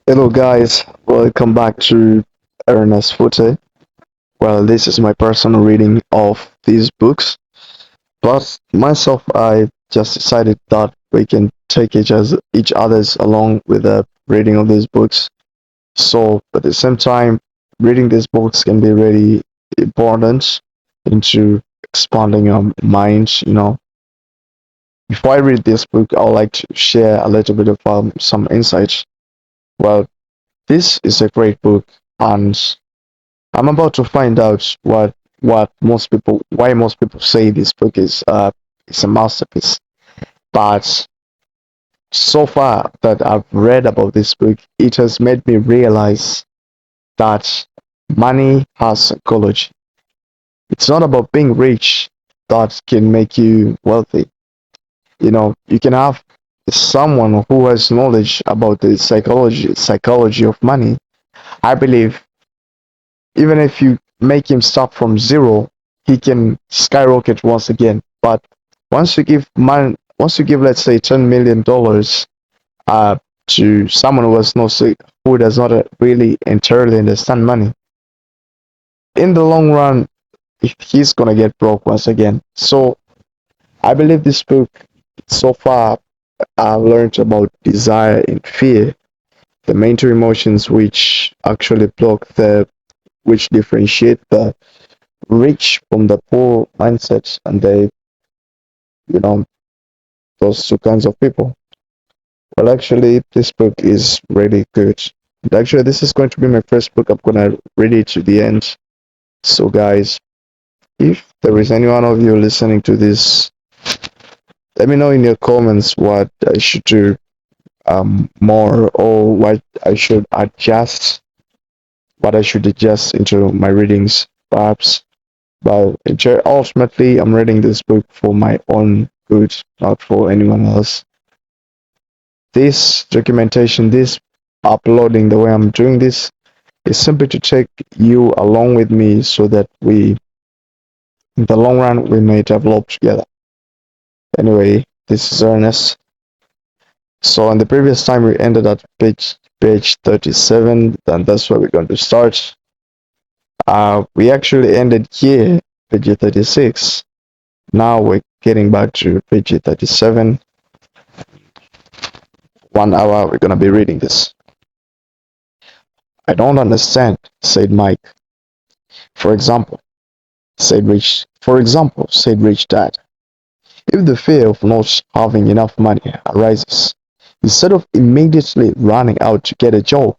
Hello guys, welcome back to Ernest Fute. Well, this is my personal reading of these books, but myself, I just decided that we can take each other's along with the reading of these books. So, at the same time, reading these books can be really important into expanding your mind. Before I read this book, I would like to share a little bit of some insights. Well, this is a great book, and I'm about to find out what most people why most people say this book is a masterpiece. But so far that I've read about this book, it has made me realize that money has psychology. It's not about being rich that can make you wealthy. You can have someone who has knowledge about the psychology of money. I believe even if you make him start from zero, he can skyrocket once again. But once you give, let's say, $10 million to someone who does not really entirely understand money, in the long run, he's gonna get broke once again. So I believe this book, so far, I've learned about desire and fear, the main two emotions which differentiate the rich from the poor mindsets, and you know those two kinds of people. Well, actually, this book is really good. And actually, this is going to be my first book. I'm gonna read it to the end. So guys, if there is any one of you listening to this, let me know in your comments what I should do more, or what I should adjust into my readings perhaps. But ultimately, I'm reading this book for my own good, not for anyone else. This documentation, this uploading, the way I'm doing this, is simply to take you along with me so that in the long run, we may develop together. Anyway, this is Ernest. So, in the previous time, we ended at page 37, and that's where we're going to start. We actually ended here, page 36. Now we're getting back to page 37. 1 hour, we're going to be reading this. I don't understand, said Mike. For example, said Rich Dad, if the fear of not having enough money arises, instead of immediately running out to get a job,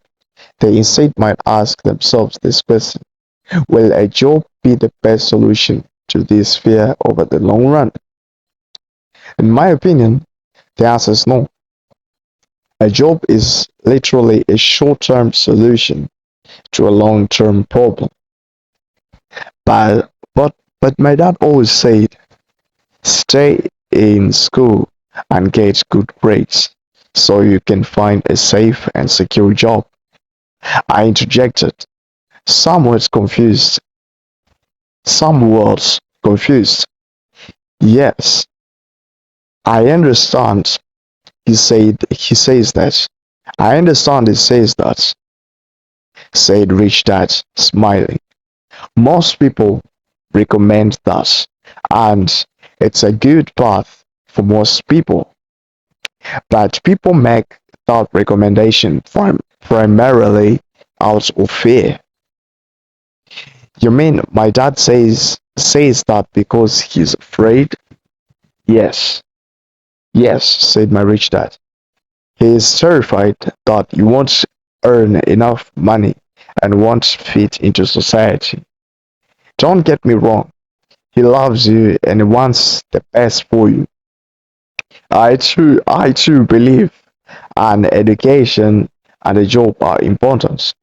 they instead might ask themselves this question: will a job be the best solution to this fear over the long run? In my opinion, the answer is no. A job is literally a short-term solution to a long-term problem. But my dad always said, stay in school and get good grades so you can find a safe and secure job. I interjected, some words confused. Some words confused. Yes, I understand. He says that. I understand he says that, said Rich Dad, smiling. Most people recommend that, and it's a good path for most people. But people make that recommendation primarily out of fear. You mean my dad says that because he's afraid? Yes, yes, said my rich dad. He is terrified that you won't earn enough money and won't fit into society. Don't get me wrong, he loves you and wants the best for you. I too believe an education and a job are important,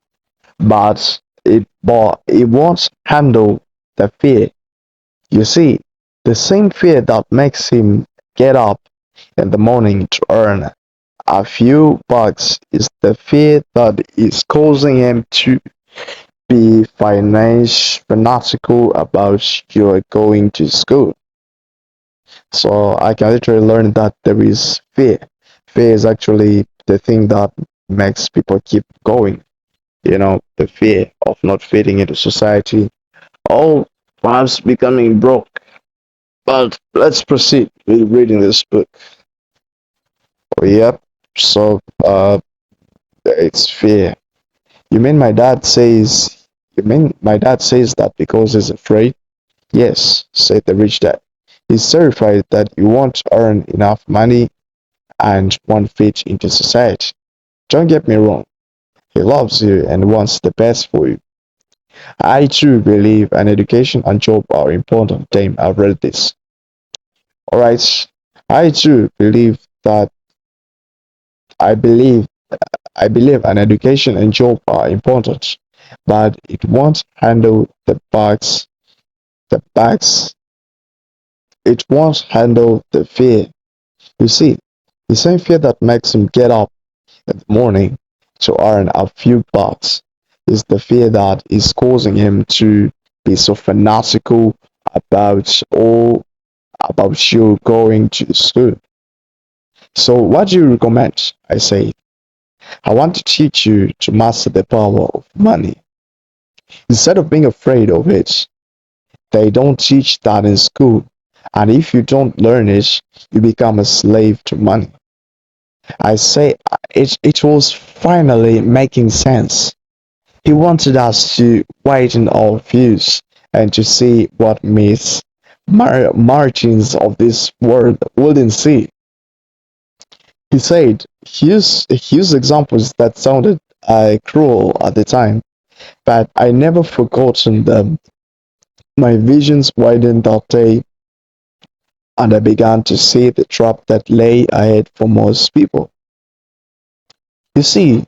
but it won't handle the fear. You see, the same fear that makes him get up in the morning to earn a few bucks is the fear that is causing him to be fanatical about your going to school. So I can literally learn that there is fear. Fear is actually the thing that makes people keep going. The fear of not fitting into society, or perhaps becoming broke. But let's proceed with reading this book. Oh, yep. So, it's fear. You mean my dad says? You mean my dad says that because he's afraid? Yes, said the rich dad. He's terrified that you won't earn enough money and won't fit into society. Don't get me wrong. He loves you and wants the best for you. I too believe an education and job are important. Damn, I've read this. Alright. I too believe that I believe I believe an education and job are important, but it won't handle the bags it won't handle the fear. You see, the same fear that makes him get up in the morning to earn a few bucks is the fear that is causing him to be so fanatical about about you going to school. So what do you recommend? I say, I want to teach you to master the power of money. Instead of being afraid of it, they don't teach that in school. And if you don't learn it, you become a slave to money. I say it was finally making sense. He wanted us to widen our views and to see what myths margins of this world wouldn't see. He said he used examples that sounded cruel at the time, but I never forgotten them. My visions widened that day, and I began to see the trap that lay ahead for most people. You see,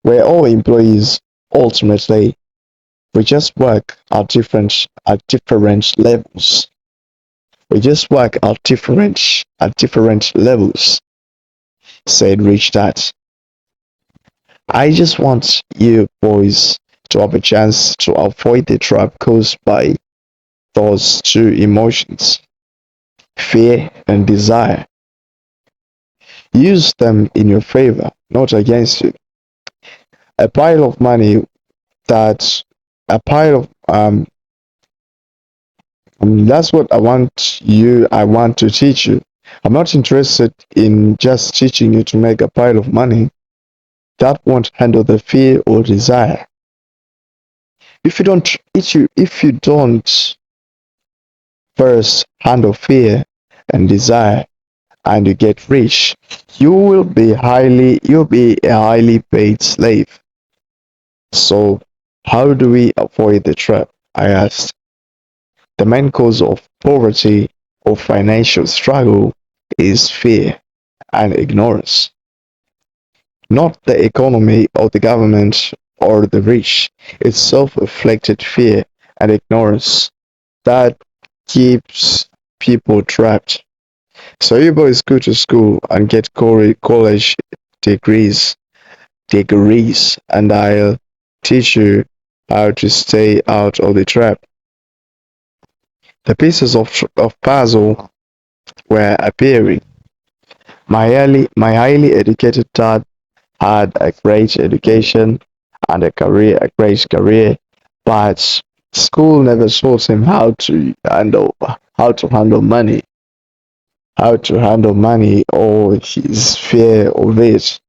we're all employees. Ultimately, we just work at different levels. We just work at different levels, said Rich Dad. I just want you boys to have a chance to avoid the trap caused by those two emotions, fear and desire. Use them in your favor, not against you. A pile of money that a pile of that's what I want to teach you. I'm not interested in just teaching you to make a pile of money. That won't handle the fear or desire. If you don't first handle fear and desire and you get rich, you'll be a highly paid slave. So how do we avoid the trap? I asked. The main cause of poverty or financial struggle is fear and ignorance, not the economy or the government or the rich. It's self-inflicted fear and ignorance that keeps people trapped. So you boys go to school and get college degrees, and I'll teach you how to stay out of the trap. The pieces of puzzle were appearing. My highly educated dad had a great education and a great career, but school never taught him how to handle money, or his fear of it.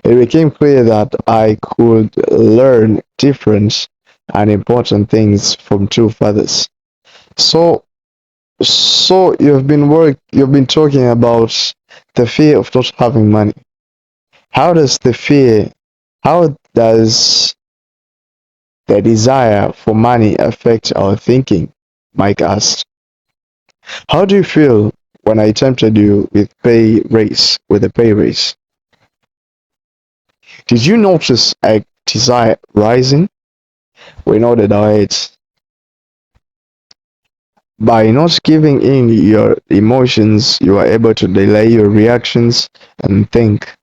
It became clear that I could learn different and important things from two fathers. So, so you've been talking about the fear of not having money. How does the fear, how does the desire for money affect our thinking? Mike asked. How do you feel when I tempted you with a pay raise? Did you notice a desire rising? We nodded our heads. By not giving in your emotions, you are able to delay your reactions and think.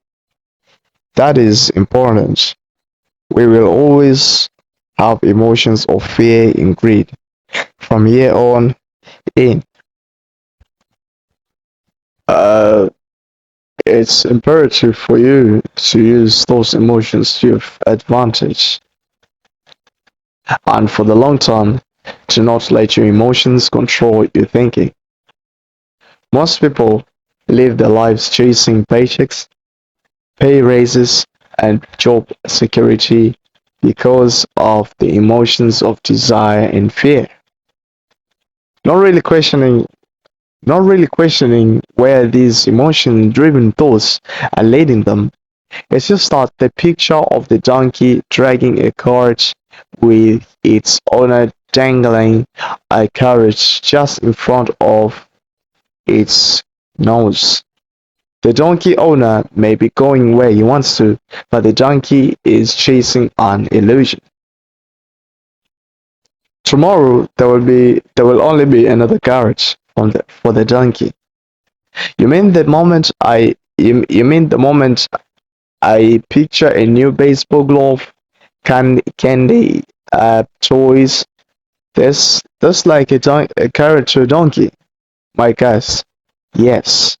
That is important. We will always have emotions of fear and greed. From here on in, uh, It's imperative for you to use those emotions to your advantage, and for the long term, to not let your emotions control your thinking. Most people live their lives chasing paychecks, pay raises, and job security because of the emotions of desire and fear. Not really questioning not really questioning where these emotion driven thoughts are leading them. It's just that the picture of the donkey dragging a cart with its owner dangling a carriage just in front of its nose. The donkey owner may be going where he wants to, but the donkey is chasing an illusion. Tomorrow there will only be another carriage for the donkey. You mean the moment I picture a new baseball glove, candy, toys, there's like a character donkey, my guess. Yes.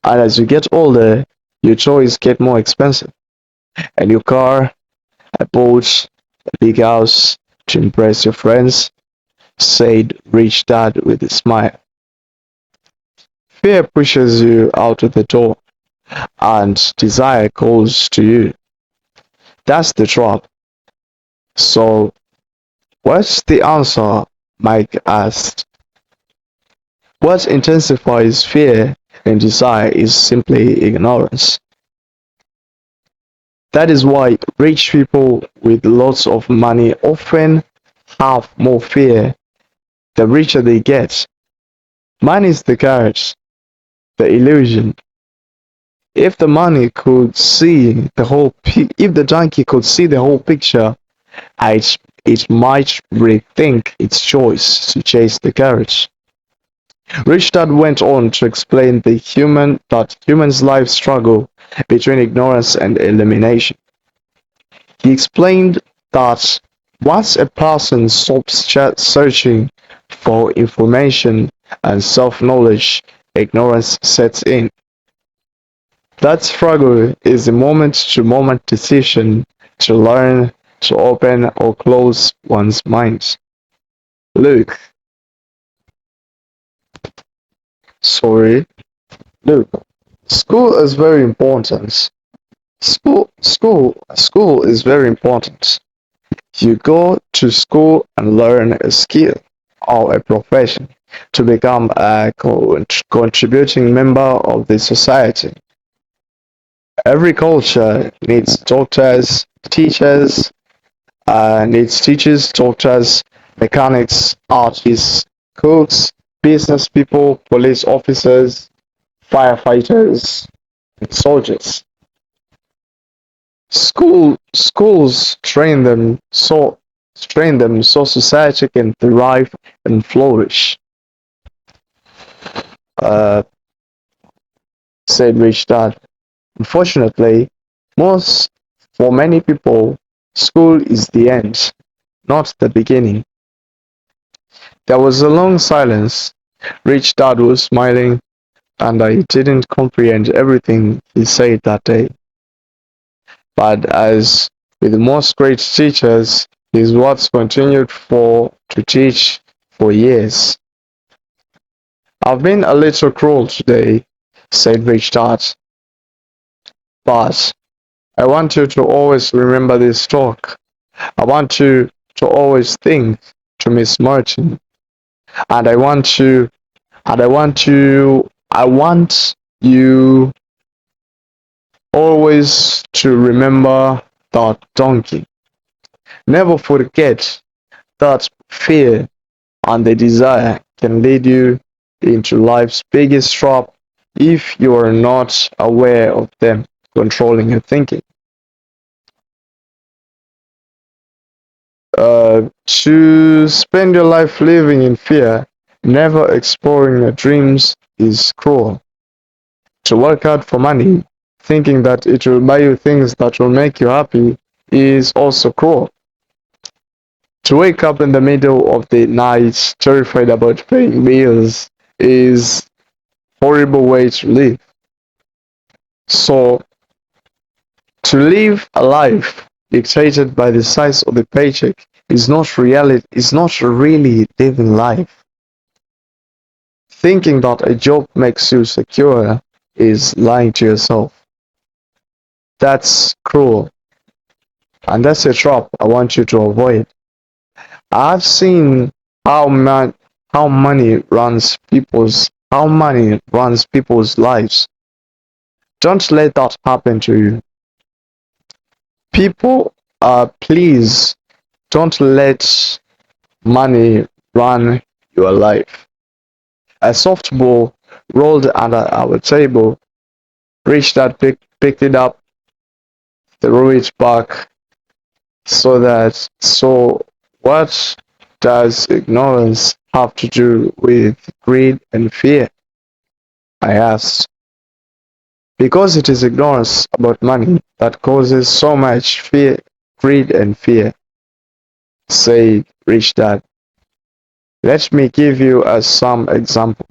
And as you get older, your toys get more expensive. A new car, a boat, a big house to impress your friends, said Rich Dad with a smile. Fear pushes you out of the door, and desire calls to you. That's the trap. So, what's the answer? Mike asked. What intensifies fear and desire is simply ignorance. That is why rich people with lots of money often have more fear the richer they get. Money is the carrot, the illusion. If the money could see the if the donkey could see the whole picture, it, it might rethink its choice to chase the carrot. Richard went on to explain that humans' life struggle between ignorance and elimination. He explained that once a person stops searching for information and self-knowledge, ignorance sets in. That struggle is a moment-to-moment decision to learn, to open or close one's mind. Look, sorry, look, school is very important. School is very important. You go to school and learn a skill or a profession to become a contributing member of the society. Every culture needs doctors, teachers, needs teachers, doctors, mechanics, artists, cooks, business people, police officers, firefighters, and soldiers. Schools train them so society can thrive and flourish, uh, said Rich Dad. Unfortunately, most for many people, school is the end, not the beginning. There was a long silence. Rich Dad was smiling, and I didn't comprehend everything he said that day. But as with most great teachers, his words continued for to teach for years. I've been a little cruel today, said Rich Dad, but I want you to always remember this talk. I want you to always think to Miss Martin, and I want you always to remember that donkey. Never forget that fear and the desire can lead you into life's biggest trap if you are not aware of them controlling your thinking. To spend your life living in fear, never exploring your dreams is cruel. To work hard for money, thinking that it will buy you things that will make you happy, is also cruel. To wake up in the middle of the night terrified about paying bills is a horrible way to live. So to live a life dictated by the size of the paycheck is not really living life. Thinking that a job makes you secure is lying to yourself. That's cruel, and that's a trap I want you to avoid. I've seen how man, how money runs people's lives. Don't let that happen to you. People, please don't let money run your life. A softball rolled under our table, reached that, picked it up, threw it back. So what does ignorance have to do with greed and fear? I asked. Because it is ignorance about money that causes so much fear, greed and fear, said Rich Dad. Let me give you some example.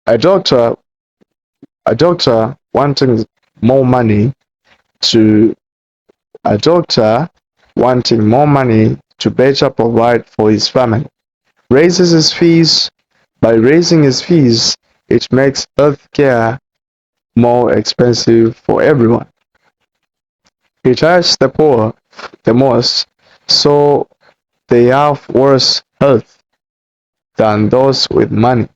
A doctor, a doctor wanting more money to a doctor wanting more money to better provide for his family raises his fees. By raising his fees, it makes healthcare more expensive for everyone. He charges the poor the most, so they have worse health than those with money.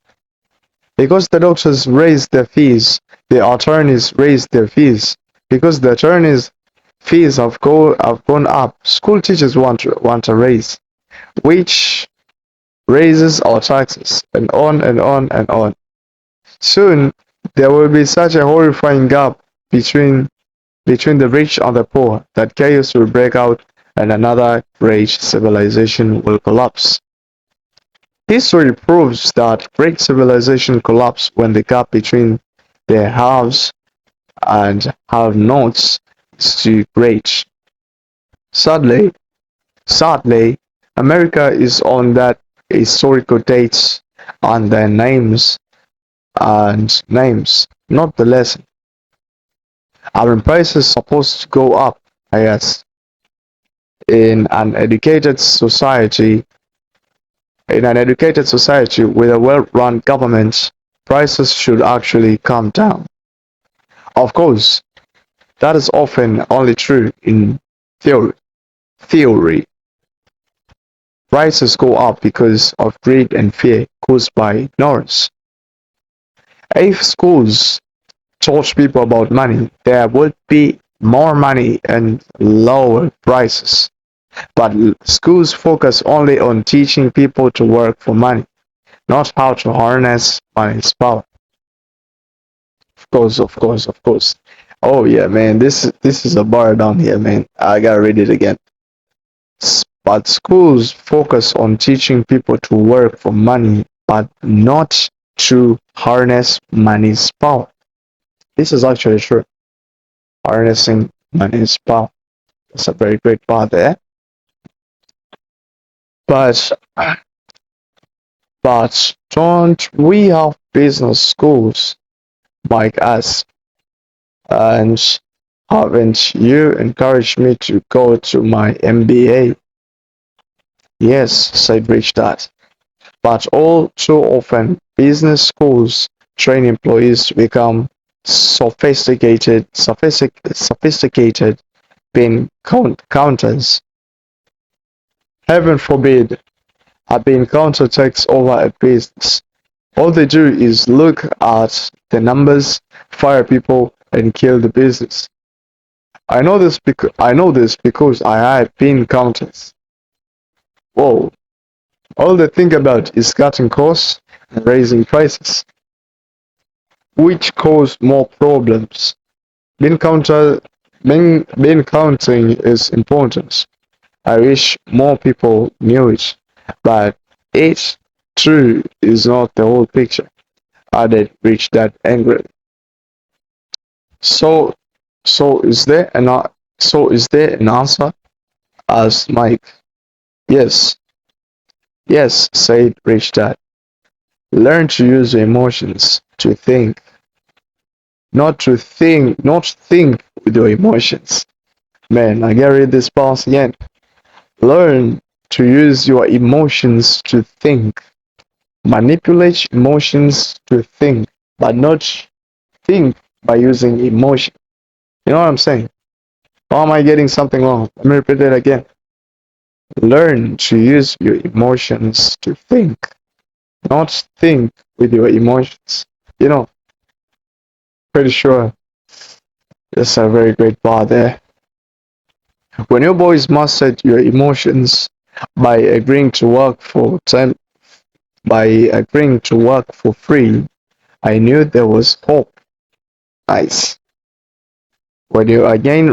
Because the doctors raise their fees, the attorneys raise their fees. Because the attorneys' fees have gone up, school teachers want a raise, which raises our taxes, and on and on and on. Soon, there will be such a horrifying gap between the rich and the poor that chaos will break out and another great civilization will collapse. History proves that great civilization collapse when the gap between the haves and have-nots is too great. Sadly, sadly, America is on that historical dates and their names, not the lesson. Are prices supposed to go up? I asked. In an educated society, in an educated society with a well-run government, prices should actually come down. Of course, that is often only true in theory. Theory. Prices go up because of greed and fear caused by ignorance. If schools taught people about money, there would be more money and lower prices. But schools focus only on teaching people to work for money, not how to harness money's power. Of course, of course, of course. Oh yeah, man, this is a bar down here, man. I gotta read it again. But schools focus on teaching people to work for money, but not to harness money's power. This is actually true. Harnessing money's power. That's a very great part there. But don't we have business schools like us? And haven't you encouraged me to go to my MBA? Yes, said Rich Dad. But all too often, business schools train employees to become sophisticated bean counters. Heaven forbid a bean counter takes over a business. All they do is look at the numbers, fire people, and kill the business. I know this because I had bean counters. Whoa! All they think about is cutting costs and raising prices, which cause more problems. Bean counter bean counting is important. I wish more people knew it, but it too is not the whole picture. Added Rich Dad angrily. So, so is there an answer? Asked Mike. Yes, yes, said Rich Dad. Learn to use your emotions to think. not think with your emotions. Man, I gotta read this pause again. Learn to use your emotions to think. Manipulate emotions to think, but not think by using emotion. You know what I'm saying? Or am I getting something wrong? Let me repeat it again. Learn to use your emotions to think, not think with your emotions. You know, pretty sure that's a very great part there. When your boys mastered your emotions by agreeing to work for ten, by agreeing to work for free, I knew there was hope. Nice. When you again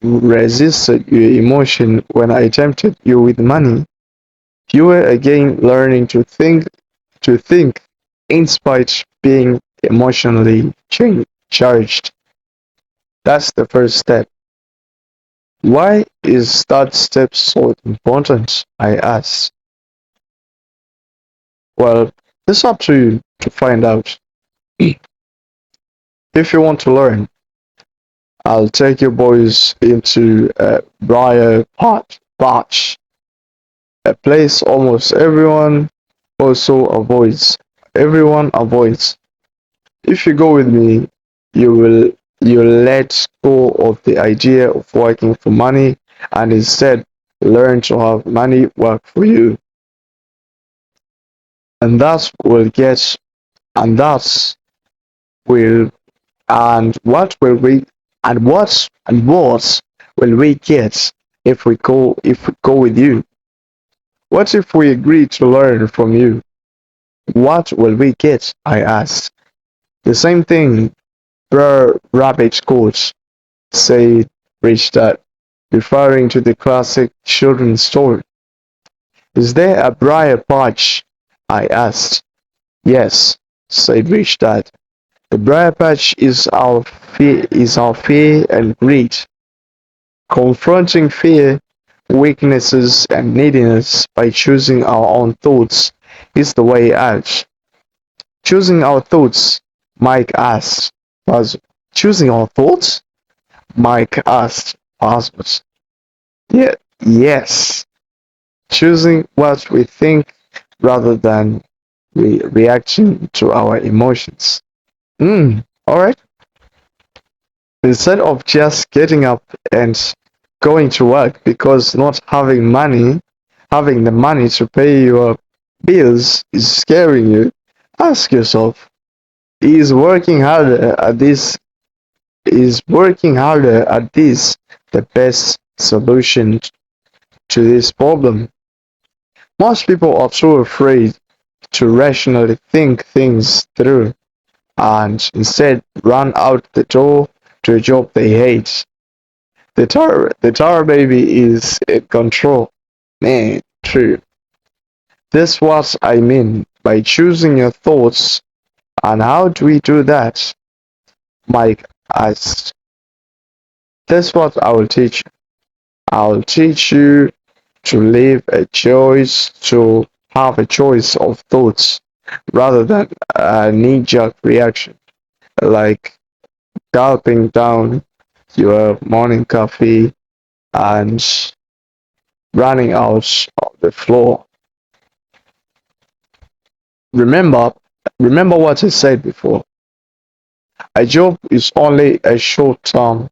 resisted your emotion when I tempted you with money, you were again learning to think in spite being emotionally charged. That's the first step. Why is that step so important? I asked. Well, it's up to you to find out. If you want to learn, I'll take you boys into a briar patch, a place almost everyone avoids. If you go with me, you'll let go of the idea of working for money and instead learn to have money work for you. And that's will get and that's will and what will we and what will we get if we go with you? What if we agree to learn from you? What will we get? I asked. The same thing Rabbit Coach said Rich Dad, referring to the classic children's story. Is there a briar patch? I asked. Yes, said Rich Dad. The briar patch is our fear and greed. Confronting fear, weaknesses, and neediness by choosing our own thoughts is the way out. Choosing our thoughts, Mike asked. Was choosing our thoughts? Mike asked. Puzzled. Yeah, yes. Choosing what we think rather than reacting to our emotions. Alright. Instead of just getting up and going to work because not having the money to pay your bills is scaring you, ask yourself, is working harder at this the best solution to this problem? Most people are too afraid to rationally think things through and instead run out the door to a job they hate. The tower baby is in control. Man, true. That's what I mean by choosing your thoughts. And how do we do that? Mike asked. That's what I will teach you. I'll teach you to have a choice of thoughts rather than a knee-jerk reaction, like gulping down your morning coffee and running out of the floor. Remember, remember what I said before. A job is only a short-term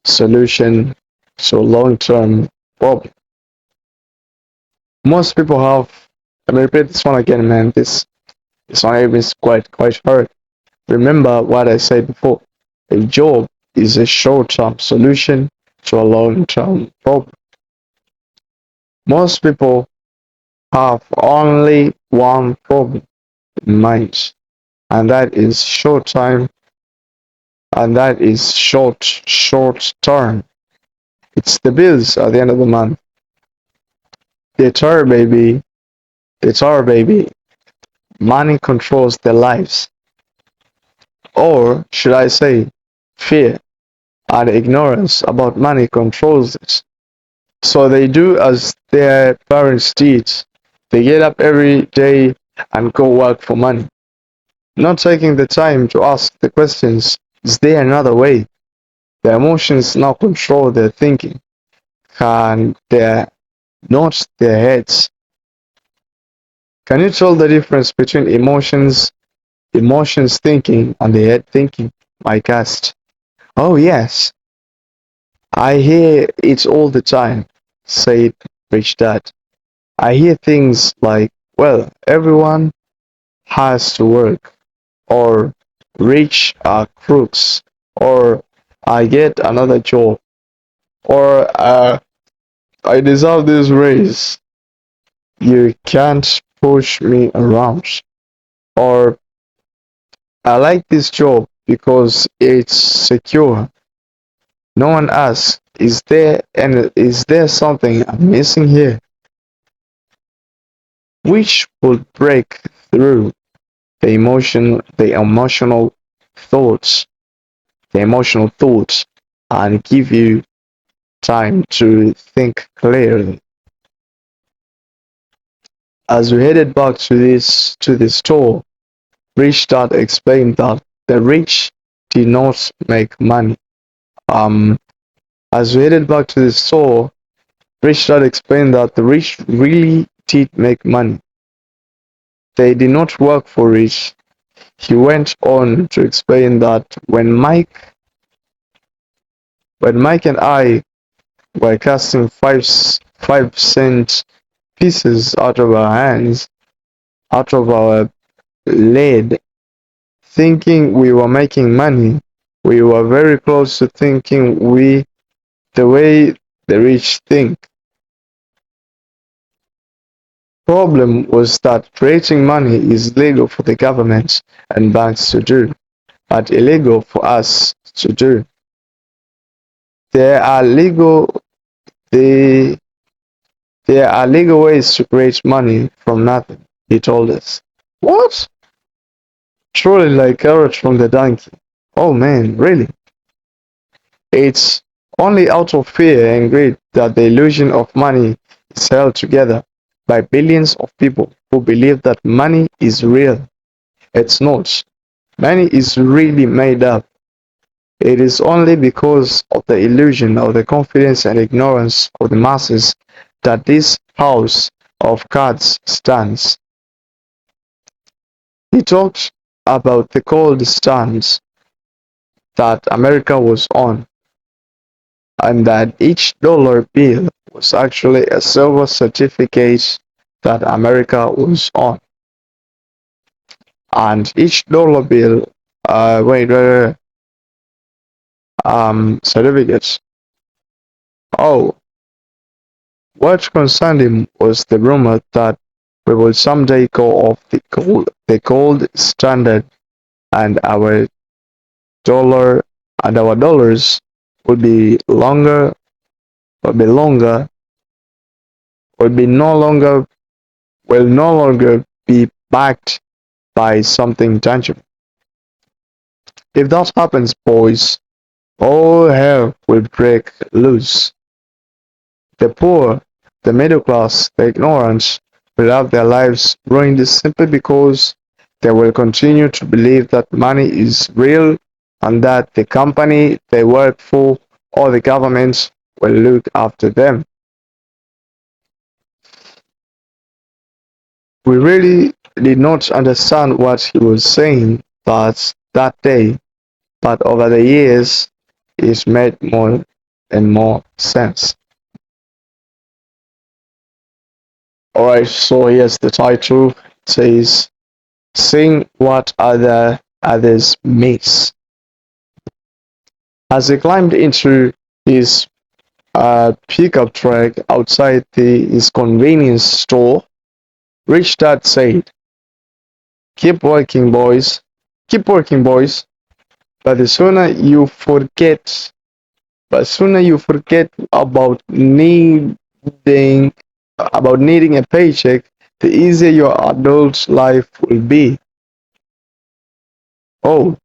solution to a long-term problem. Most people have. Let me repeat this one again, man. This one is quite hard. Remember what I said before. A job is a short-term solution to a long-term problem. Most people have only one problem in mind, and that is short time, and that is short term. It's the bills at the end of the month. The guitar baby, money controls their lives. Or should I say, fear and ignorance about money controls it. So they do as their parents did. They get up every day and go work for money, not taking the time to ask the questions. Is there another way? The emotions now control their thinking, and they're not their heads. Can you tell the difference between emotions thinking, and the head thinking? My guest. Oh yes, I hear it all the time, said Rich Dad. I hear things like, well, everyone has to work, or rich are crooks, or I get another job, or I deserve this raise. You can't push me around. Or I like this job because it's secure. No one asks, is there something I'm missing here? Which would break through thoughts, the emotional thoughts, and give you time to think clearly. As we headed back to the store, Rich Dad explained that the rich did not make money. Um, as we headed back to the store, Rich Dad explained that the rich really did make money. They did not work for Rich. He went on to explain that when Mike and I were casting 5 cent pieces out of our hands, out of our lid, thinking we were making money, we were very close to thinking the way the rich think. Problem was that creating money is legal for the government and banks to do, but illegal for us to do. There are legal the there are legal ways to create money from nothing, he told us. What? Truly like carrot from the donkey. Oh man, really? It's only out of fear and greed that the illusion of money is held together by billions of people who believe that money is real. It's not. Money is really made up. It is only because of the illusion of the confidence and ignorance of the masses that this house of cards stands. He talked about the cold stands that America was on, and that each dollar bill was actually a silver certificate that America was on. And each dollar bill, certificates. Oh, what concerned him was the rumor that we will someday go off the gold standard, and dollar our dollars would be longer, would be longer, would be no longer, will no longer be backed by something tangible. If that happens, boys, all hell will break loose. The poor, the middle class, the ignorant will have their lives ruined simply because they will continue to believe that money is real and that the company they work for or the government will look after them. We really did not understand what he was saying that day, but over the years it's made more and more sense. Alright, so here's the title. It says, Seeing What Others Miss. As he climbed into his pickup truck outside his convenience store, Rich Dad said, Keep working, boys. Keep working, boys. But the sooner you forget, about needing a paycheck, the easier your adult life will be. Oh,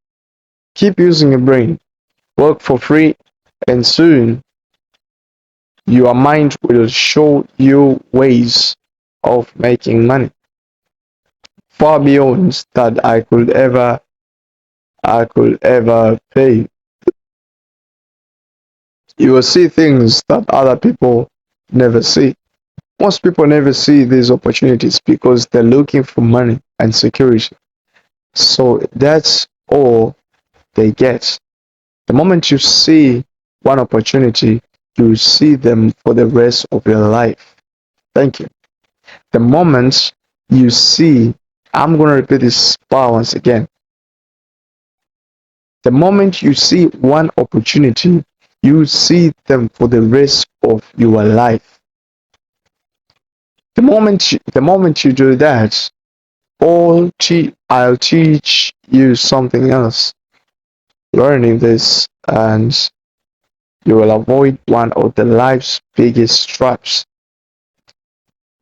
keep using your brain. Work for free, and soon your mind will show you ways of making money far beyond that I could ever I could ever pay. You will see things that other people never see. Most people never see these opportunities because they're looking for money and security. So that's all they get. The moment you see one opportunity, you see them for the rest of your life. Thank you. The moment you see, I'm going to repeat this part once again. The moment you see one opportunity, you see them for the rest of your life. The moment you do that, I'll teach you something else. Learning this, and you will avoid one of the life's biggest traps.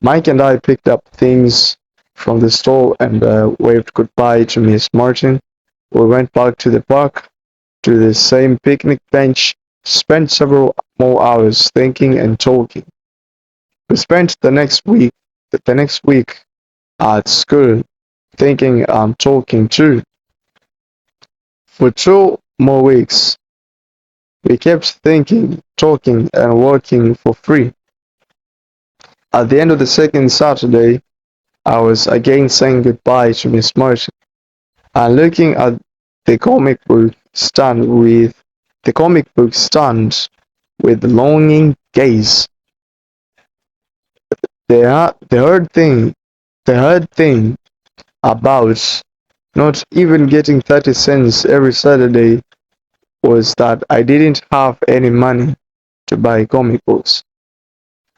Mike and I picked up things from the store and waved goodbye to Miss Martin. We went back to the park, to the same picnic bench, spent several more hours thinking and talking. We spent the next week at school thinking and talking too. For 2 more weeks, we kept thinking, talking, and working for free. At the end of the second Saturday, I was again saying goodbye to Miss Martin and looking at the comic book stand with the comic book stand with longing gaze. The hard thing about not even getting 30 cents every Saturday was that I didn't have any money to buy comic books.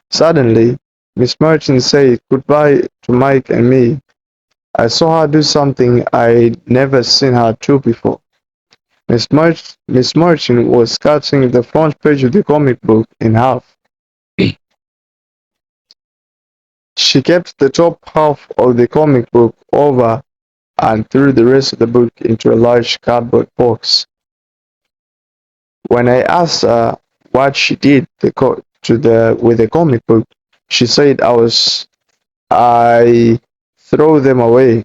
Suddenly, Miss Martin said goodbye to Mike and me. I saw her do something I'd never seen her do before. Miss Martin was cutting the front page of the comic book in half. She kept the top half of the comic book over and threw the rest of the book into a large cardboard box. When I asked her what she did with the comic book, she said I throw them away.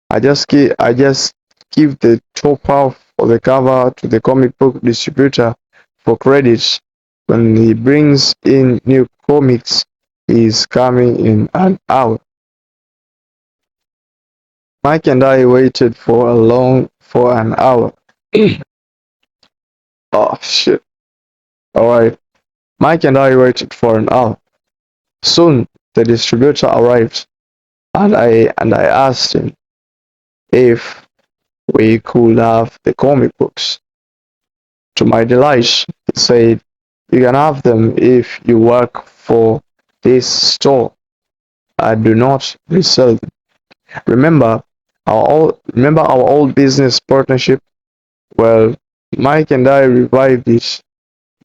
I just give the top half of the cover to the comic book distributor for credit. When he brings in new comics, he's coming in an hour. Mike and I waited for an hour. Oh shit. Alright. Mike and I waited for an hour. Soon the distributor arrived and I asked him if we could have the comic books. To my delight, he said, "You can have them if you work for this store. I do not resell them." Remember our old business partnership? Well, Mike and I revived it.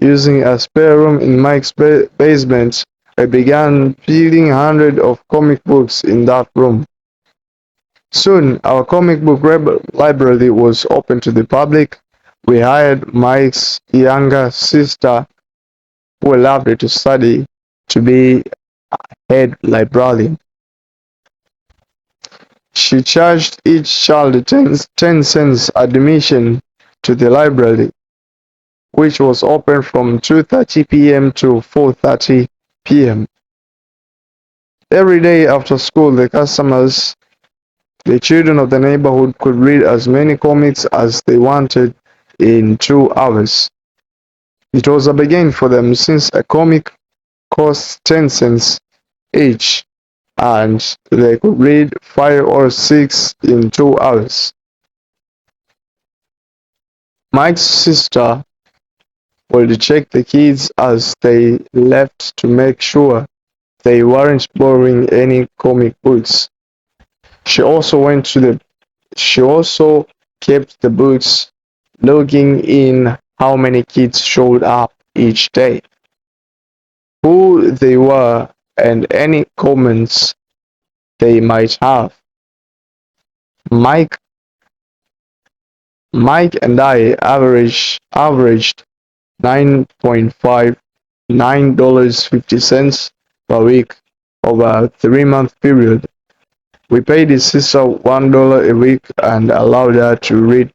Using a spare room in Mike's basement, I began peeling hundreds of comic books in that room. Soon, our comic book library was open to the public. We hired Mike's younger sister, who loved to study, to be head librarian. She charged each child 10 cents admission to the library, which was open from 2:30 p.m. to 4:30 p.m. Every day after school, the children of the neighborhood could read as many comics as they wanted in 2 hours. It was a bargain for them since a comic cost 10 cents each, and they could read 5 or 6 in 2 hours. Mike's sister would check the kids as they left to make sure they weren't borrowing any comic books. She also went to the she also kept the books, logging in how many kids showed up each day, who they were, and any comments they might have. Mike Mike and I averaged 9.5 $9.50 per week over a 3-month period. We paid his sister $1 a week and allowed her to read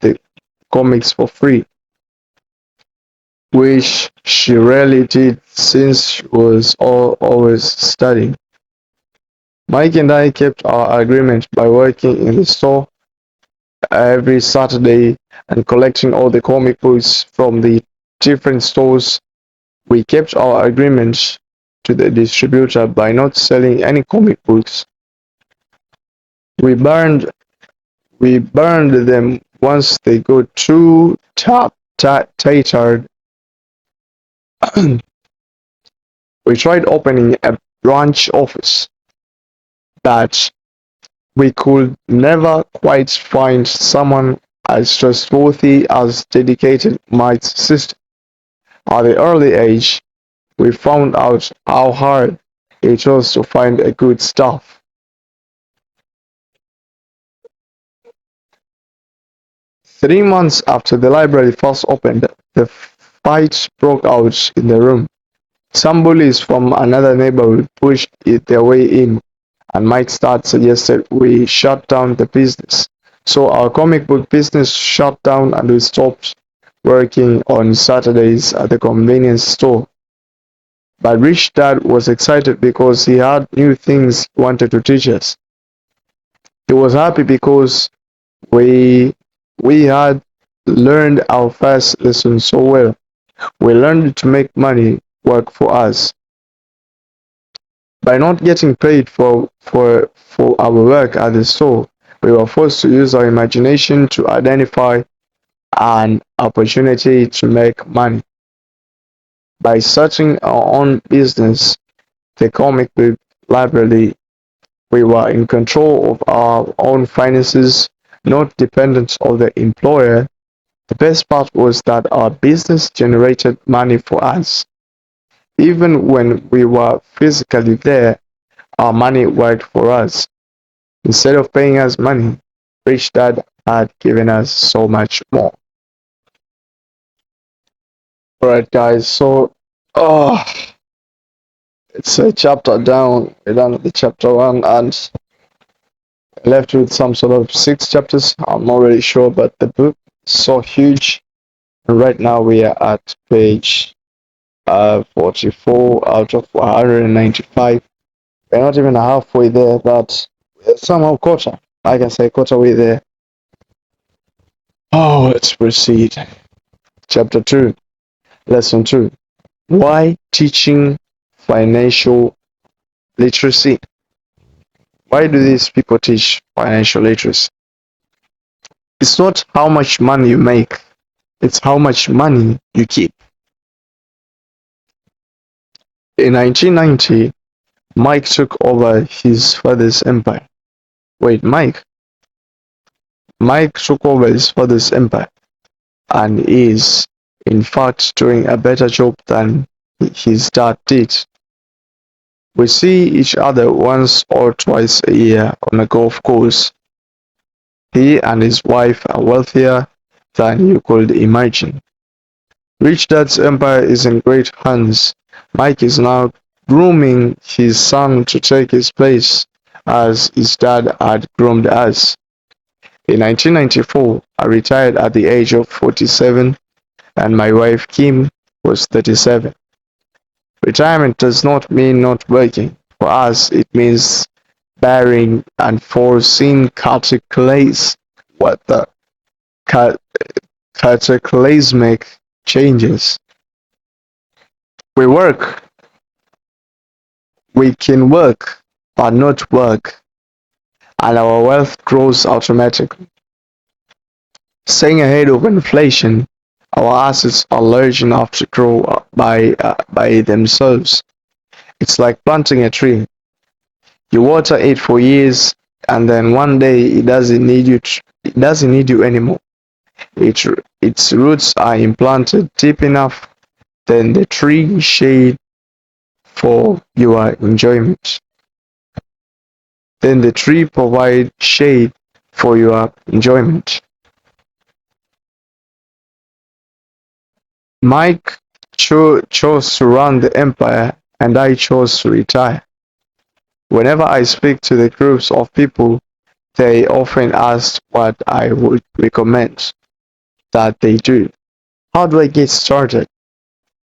comics for free, which she rarely did since she was always studying. Mike and I kept our agreement by working in the store every Saturday and collecting all the comic books from the different stores. We kept our agreement to the distributor by not selling any comic books. We burned we burned them once they got too tattered. We tried opening a branch office, but we could never quite find someone as trustworthy as dedicated Mike's sister. At the early age, we found out how hard it was to find a good staff. 3 months after the library first opened, the fight broke out in the room. Some bullies from another neighborhood pushed their way in, and Mike's dad suggested we shut down the business. So our comic book business shut down and we stopped working on Saturdays at the convenience store. But Rich Dad was excited because he had new things he wanted to teach us. He was happy because we we had learned our first lesson so well. We learned to make money work for us. By not getting paid for our work at the store, we were forced to use our imagination to identify an opportunity to make money. By starting our own business, the comic book library, we were in control of our own finances, not dependent on the employer. The best part was that our business generated money for us. Even when we were physically there, our money worked for us. Instead of paying us money, Rich Dad had given us so much more. Alright, guys, so oh, it's a chapter down. We're done with the chapter one and left with some sort of 6 chapters. I'm not really sure, but the book is so huge. And right now we are at page 44 out of 195. We're not even halfway there, but we're somehow quarter. I can say quarter way there. Oh, let's proceed. Chapter 2, Lesson 2. Why teaching financial literacy? Why do these people teach financial literacy? It's not how much money you make, it's how much money you keep. In 1990, Mike took over his father's empire. Wait, Mike took over his father's empire and is, in fact, doing a better job than his dad did. We see each other once or twice a year on a golf course. He and his wife are wealthier than you could imagine. Rich Dad's empire is in great hands. Mike is now grooming his son to take his place as his dad had groomed us. In 1994, I retired at the age of 47 and my wife Kim was 37. Retirement does not mean not working. For us, it means bearing unforeseen what the cataclysmic changes. We work, we can work, but not work, and our wealth grows automatically. Staying ahead of inflation, our assets are large enough to grow by themselves. It's like planting a tree. You water it for years, and then one day it doesn't need you anymore. Its roots are implanted deep enough, then the tree shade for your enjoyment. Then the tree provides shade for your enjoyment. Mike chose to run the empire, and I chose to retire. Whenever I speak to the groups of people, they often ask what I would recommend. that they do. How do I get started?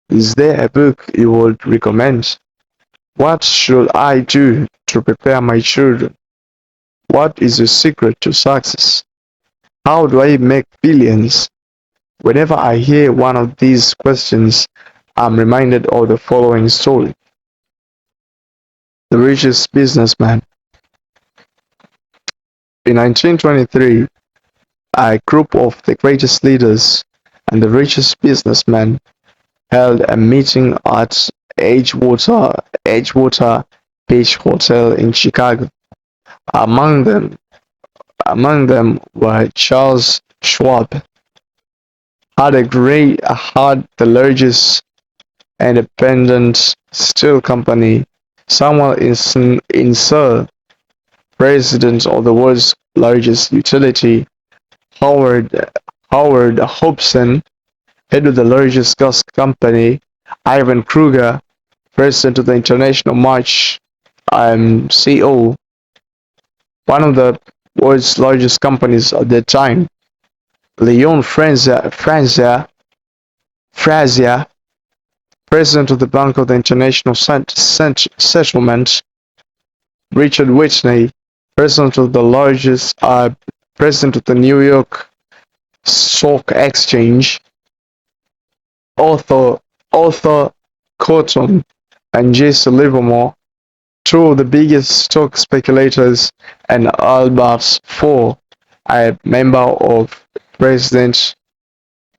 Is there a book you would recommend? What should I do to prepare my children? What is the secret to success? How do I make billions? Whenever I hear one of these questions, I'm reminded of the following story. The richest businessman. In 1923, a group of the greatest leaders and the richest businessmen held a meeting at Edgewater Beach Hotel in Chicago. Among them, among them were Charles Schwab, had the largest independent steel company, Samuel Insull, president of the world's largest utility, Howard Howard Hobson, head of the largest gas company, Ivan Kruger, president of the International March CO, one of the world's largest companies at that time, Leon Frazier, president of the Bank of the International Settlement, Richard Whitney, president of the largest, president of the New York Stock Exchange, Arthur Cotton, and J.C. Livermore, two of the biggest stock speculators, and Albert Fore, a member of President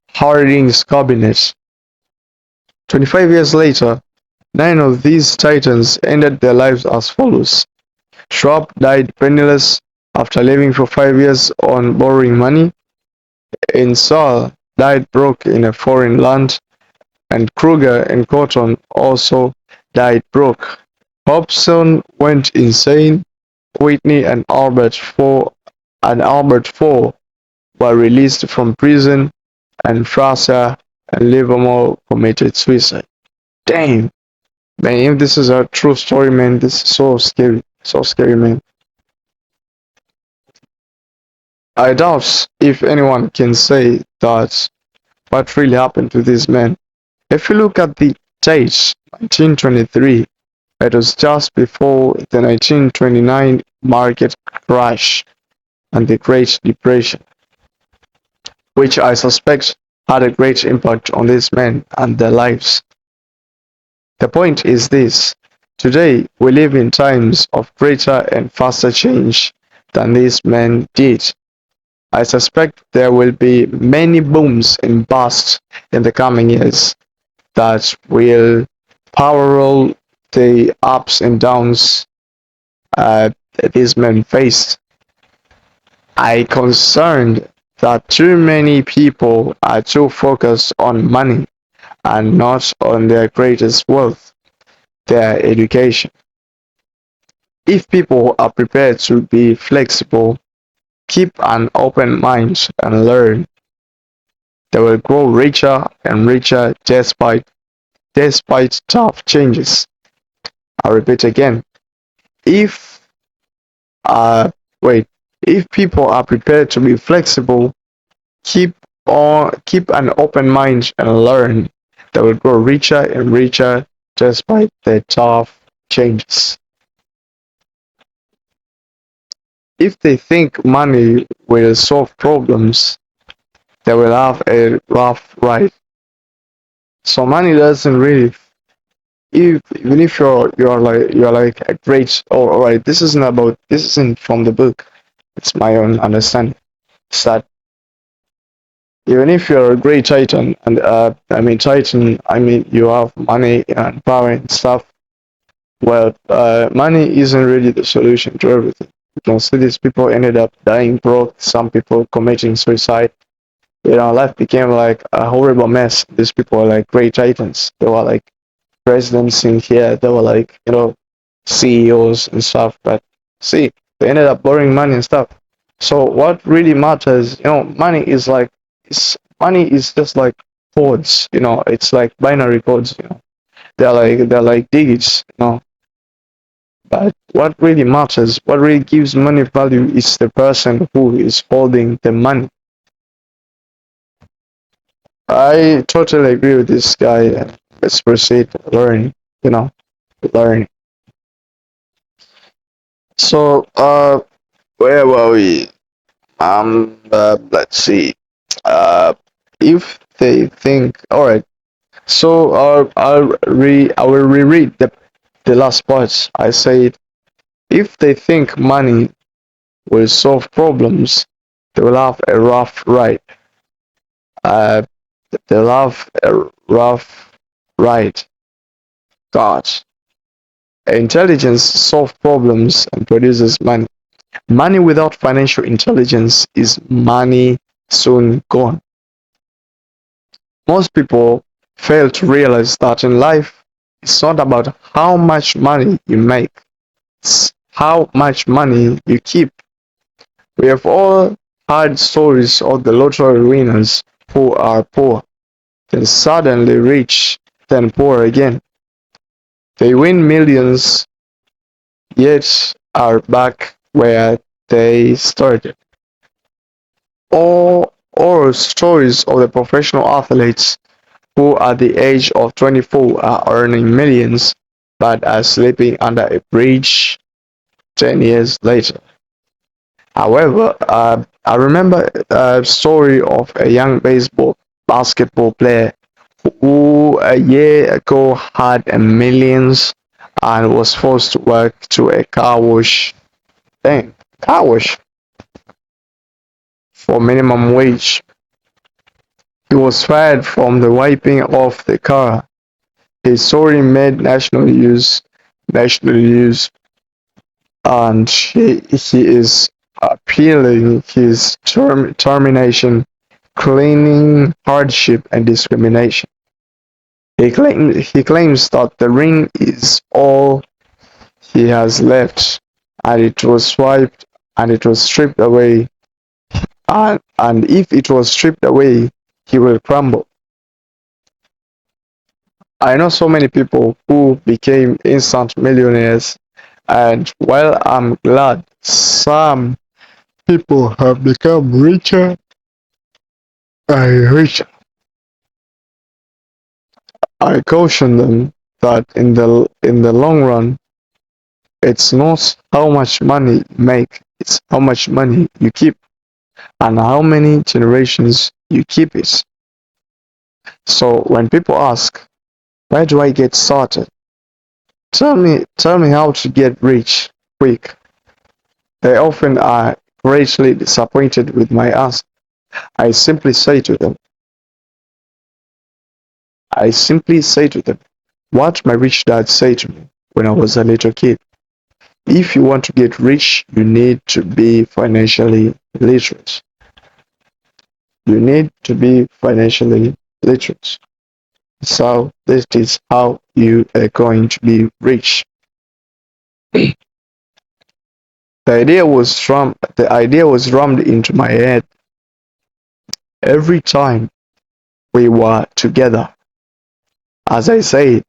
Harding's cabinet. 25 years later, nine of these titans ended their lives as follows. Schwab died penniless after living for 5 years on borrowing money. Insull died broke in a foreign land, and Kruger and Cotton also died broke. Hobson went insane. Whitney and Albert Fore were released from prison, and Fraser and Livermore committed suicide. Damn, man! If this is a true story, man, this is so scary, man. I doubt if anyone can say that what really happened to this man. If you look at the date, 1923, it was just before the 1929 market crash and the Great Depression, which I suspect had a great impact on these men and their lives. The point is this: today we live in times of greater and faster change than these men did. I suspect there will be many booms and busts in the coming years that will parallel the ups and downs that these men faced. I concerned that too many people are too focused on money and not on their greatest wealth, their education. If people are prepared to be flexible, keep an open mind and learn, they will grow richer and richer despite tough changes. I repeat again, if uh wait, if people are prepared to be flexible, keep keep an open mind and learn, they will grow richer and richer despite the tough changes. If they think money will solve problems, they will have a rough ride. So money doesn't really, even if you're like a great, oh, all right, this isn't from the book, it's my own understanding. It's that even if you're a great titan, and I mean you have money and power and stuff, well, money isn't really the solution to everything. You can see these people ended up dying broke, some people committing suicide. Life became like a horrible mess. These people were like great titans. They were like presidents in here. They were like, CEOs and stuff. But see, they ended up borrowing money and stuff. So what really matters, money is like, money is just like codes. It's like binary codes. They're like digits. But what really matters, what really gives money value, is the person who is holding the money. I totally agree with this guy. Let's proceed learning, you know, learning. So, where were we? Let's see. Uh, if they think, all right. So, I will reread the last parts. I said, if they think money will solve problems, they will have a rough ride. Uh, they'll have a rough ride. God, intelligence solves problems and produces money. Money without financial intelligence is money soon gone. Most people fail to realize that in life, it's not about how much money you make, it's how much money you keep. We have all heard stories of the lottery winners who are poor, then suddenly rich, then poor again. They win millions, yet are back where they started. Or stories of the professional athletes who at the age of 24 are earning millions but are sleeping under a bridge 10 years later. However, I remember a story of a young basketball player who a year ago had a millions and was forced to work to a car wash. Dang, car wash for minimum wage. He was fired from the wiping off the car. His story made national news, and he is appealing his termination, claiming hardship and discrimination. He claims that the ring is all he has left, and it was swiped and it was stripped away, and if it was stripped away, he will crumble. I know so many people who became instant millionaires, and while I'm glad some people have become richer and richer, I caution them that in the long run, it's not how much money you make, it's how much money you keep and how many generations you keep it. So when people ask, where do I get started? Tell me how to get rich quick. They often are greatly disappointed with my answer. I simply say to them, I simply say to them, what my rich dad said to me when I was a little kid. If you want to get rich, you need to be financially literate. You need to be financially literate. So this is how you are going to be rich. The idea was rammed into my head every time we were together. As I said,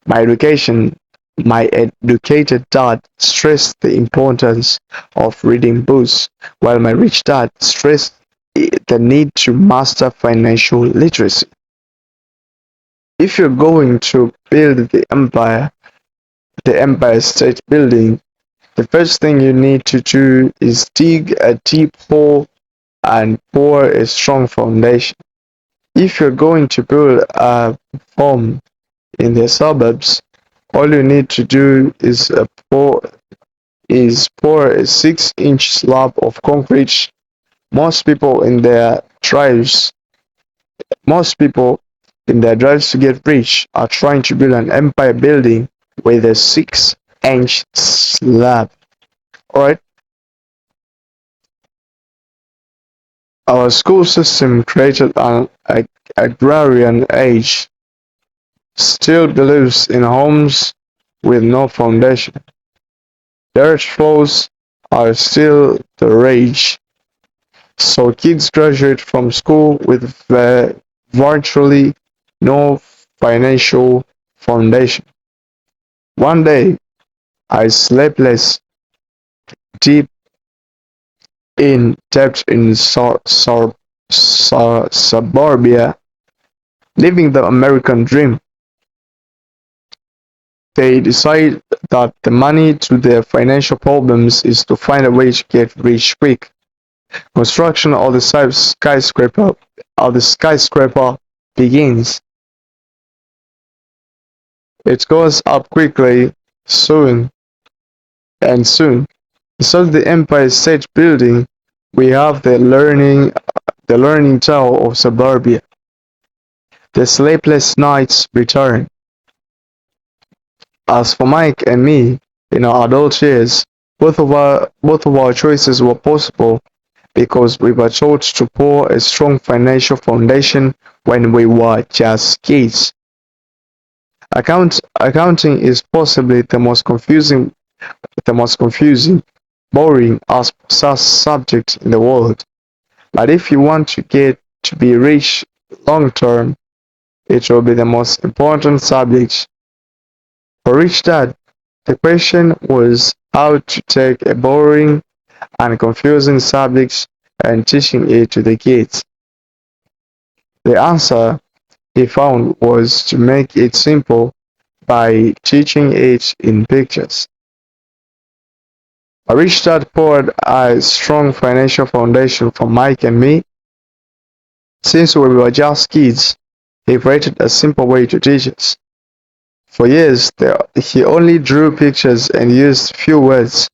my education, my educated dad stressed the importance of reading books, while my rich dad stressed the need to master financial literacy. If you're going to build the Empire State Building, the first thing you need to do is dig a deep hole and pour a strong foundation. If you're going to build a home in the suburbs, all you need to do is pour a 6-inch slab of concrete. Most people in their drives, most people in their drives to get rich are trying to build an empire building with a 6-inch slab. Alright, our school system created an agrarian age, still believes in homes with no foundation. Dirt floors are still the rage, so kids graduate from school with virtually no financial foundation. One day, I sleepless, deep in debt in suburbia, living the American dream. They decide that the money to their financial problems is to find a way to get rich quick. Construction of the skyscraper begins. It goes up quickly, soon and soon. Instead of the Empire State Building, we have the learning tower of suburbia. The sleepless nights return. As for Mike and me, in our adult years, both of our choices were possible because we were taught to pour a strong financial foundation when we were just kids. Accounting is possibly the most confusing, boring as subject in the world. But if you want to get to be rich long term, it will be the most important subject. For Rich Dad, the question was how to take a boring and confusing subject and teaching it to the kids. The answer he found was to make it simple by teaching it in pictures. A Rich Dad poured a strong financial foundation for Mike and me. Since we were just kids, he created a simple way to teach us. For years, he only drew pictures and used few words.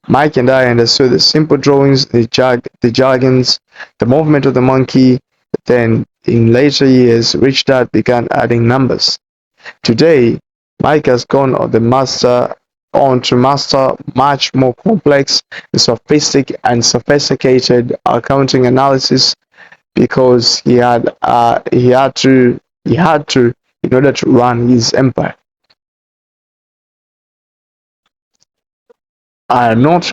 Mike and I understood the simple drawings, the jargons, the movement of the monkey. Then, in later years, Rich Dad began adding numbers. Today, Mike has gone on to master much more complex and sophisticated accounting analysis because he had to in order to run his empire. I'm not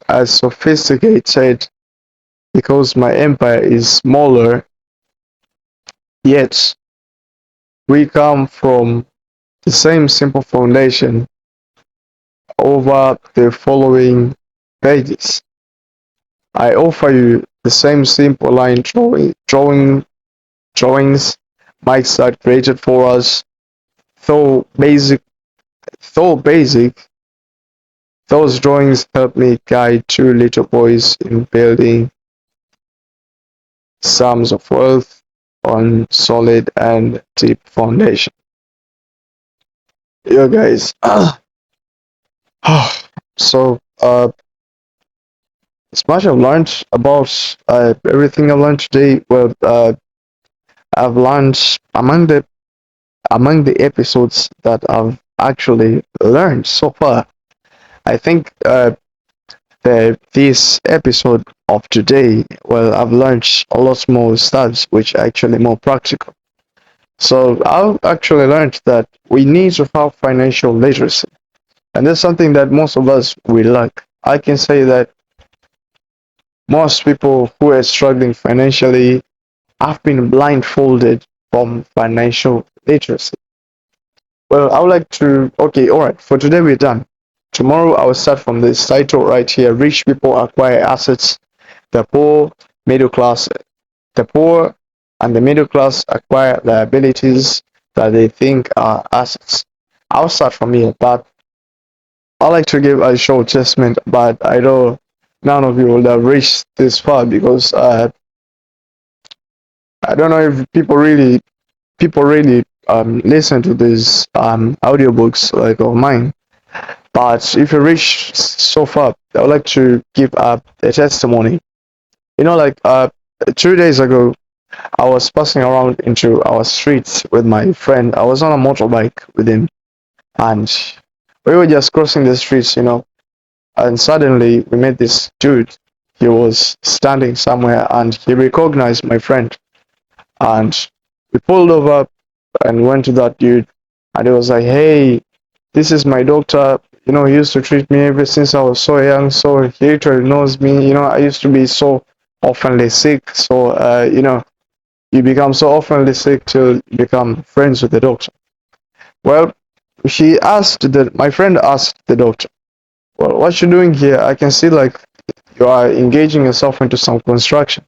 as sophisticated because my empire is smaller, yet we come from the same simple foundation over the following pages. I offer you the same simple line drawings Mike had created for us. Though basic, though basic, those drawings help me guide two little boys in building sums of wealth on solid and deep foundation. Yeah, guys. So, as much I've learned about everything I've learned today, well, I've learned among the episodes that I've actually learned so far. I think this episode of today, well, I've learned a lot more stuff, which are actually more practical. So I've actually learned that we need to have financial literacy, and that's something that most of us we lack. I can say that most people who are struggling financially have been blindfolded from financial literacy. Well, I would like to. Okay, all right. For today, we're done. Tomorrow, I will start from this title right here. Rich people acquire assets. The poor, middle class, the poor and the middle class acquire liabilities that they think are assets. I'll start from here, but I like to give a short testament. But I know none of you will have reached this far because I don't know if people really listen to these audiobooks like of mine. But if you reach so far, I would like to give a testimony. You know, like 2 days ago, I was passing around into our streets with my friend. I was on a motorbike with him, and we were just crossing the streets, and suddenly we met this dude. He was standing somewhere, and he recognized my friend, and we pulled over and went to that dude, and he was like, "Hey, this is my doctor. He used to treat me ever since I was so young, so he literally knows me. I used to be so oftenly sick, so you become so oftenly sick till you become friends with the doctor." Well, my friend asked the doctor, "Well, what you doing here? I can see like you are engaging yourself into some construction."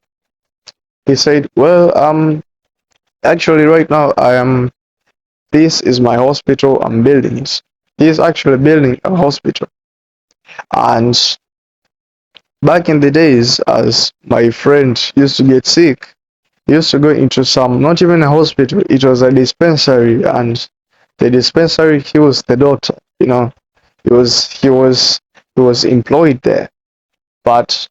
He said, "Well, Actually, right now I am. This is my hospital. I'm building it. He is actually building a hospital. And back in the days, as my friend used to get sick, he used to go into some, not even a hospital, it was a dispensary. And the dispensary, he was the doctor. He was he was he was employed there. But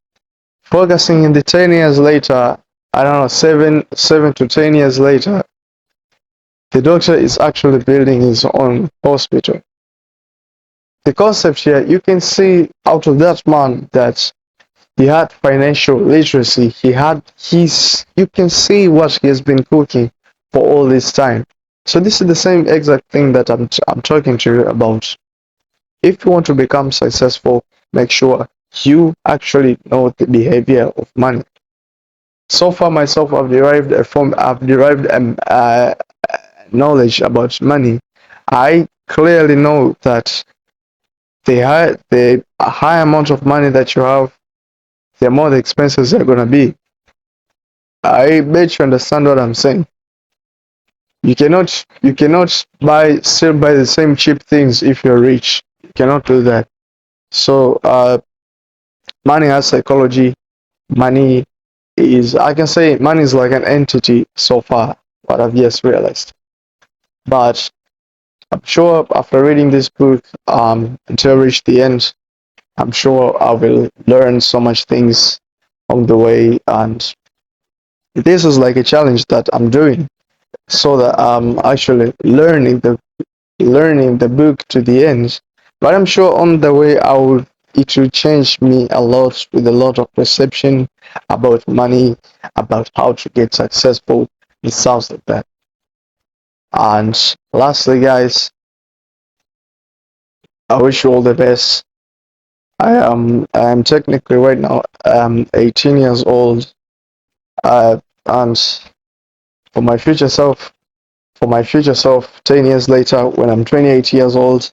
focusing in the 10 years later, I don't know, seven to 10 years later, the doctor is actually building his own hospital. The concept here, you can see out of that man that he had financial literacy. You can see what he has been cooking for all this time. So this is the same exact thing that I'm talking to you about. If you want to become successful, make sure you actually know the behavior of money. So far myself, I've derived knowledge about money. I clearly know that the high amount of money that you have, the more the expenses are gonna be. I bet you understand what I'm saying. You cannot still buy the same cheap things if you're rich. You cannot do that. So money has psychology. Money I can say money is like an entity so far, what I've just realized. But I'm sure after reading this book, until I reach the end, I'm sure I will learn so much things on the way. And this is like a challenge that I'm doing so that I'm actually learning the book to the end. But I'm sure on the way it will change me a lot with a lot of perception about money, about how to get successful. It sounds like that. And lastly, guys, I wish you all the best. I am technically right now 18 years old. And for my future self, 10 years later, when I'm 28 years old,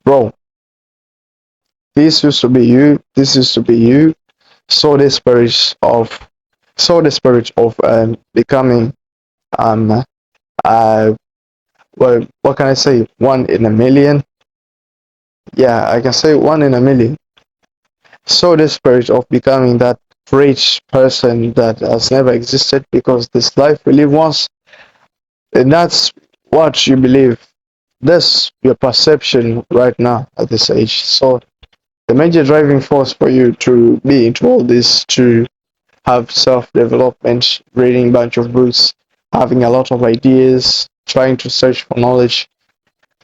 bro, this used to be you. This used to be you. So desperate of, becoming um uh well, what can I say? One in a million. Yeah, I can say one in a million. So desperate of becoming that rich person that has never existed because this life we live once, and that's what you believe. That's your perception right now at this age. So the major driving force for you to be into all this, to have self-development, reading a bunch of books, having a lot of ideas, trying to search for knowledge,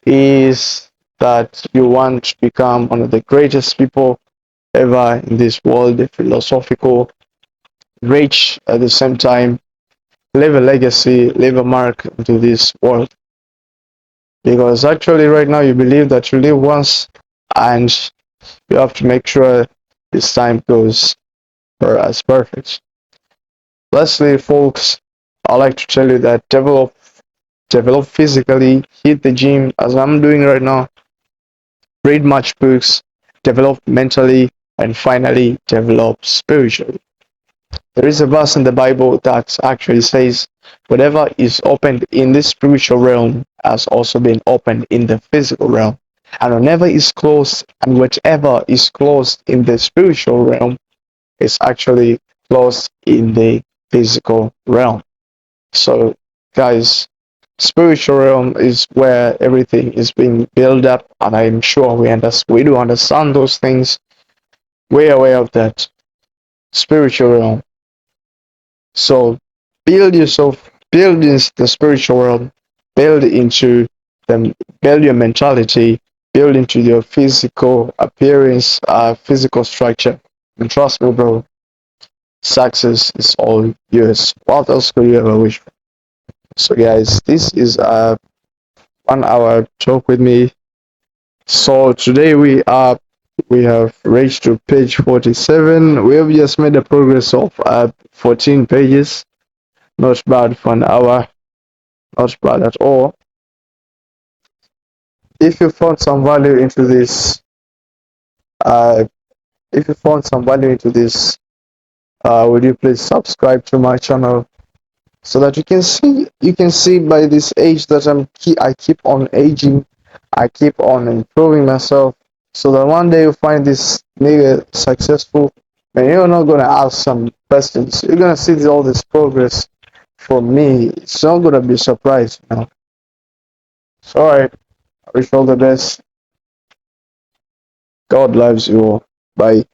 is that you want to become one of the greatest people ever in this world, the philosophical, rich at the same time, leave a legacy, leave a mark into this world. Because actually, right now, you believe that you live once, and you have to make sure this time goes for as perfect. Lastly, folks, I like to tell you that develop physically, hit the gym as I'm doing right now, read much books, develop mentally, and finally develop spiritually. There is a verse in the Bible that actually says, whatever is opened in the spiritual realm has also been opened in the physical realm. And whatever is closed in the spiritual realm is actually closed in the physical realm. So, guys, spiritual realm is where everything is being built up, and I'm sure we do understand those things. We're aware of that spiritual realm. So build yourself, build in the spiritual world, build into them, build your mentality, build into your physical appearance, physical structure. And trust me, bro, success is all yours. What else could you ever wish for? So, guys, this is a 1 hour talk with me. So today we have reached to page 47. We have just made a progress of 14 pages. Not bad for an hour. Not bad at all. If you found some value into this, uh, if you found some value into this, would you please subscribe to my channel? so that you can see by this age that I keep on aging, I keep on improving myself, so that one day you find this nigga successful, and you're not gonna ask some questions. You're gonna see all this progress. For me, it's not gonna be a surprise, you know. So alright, I wish you all the best. God loves you all. Bye.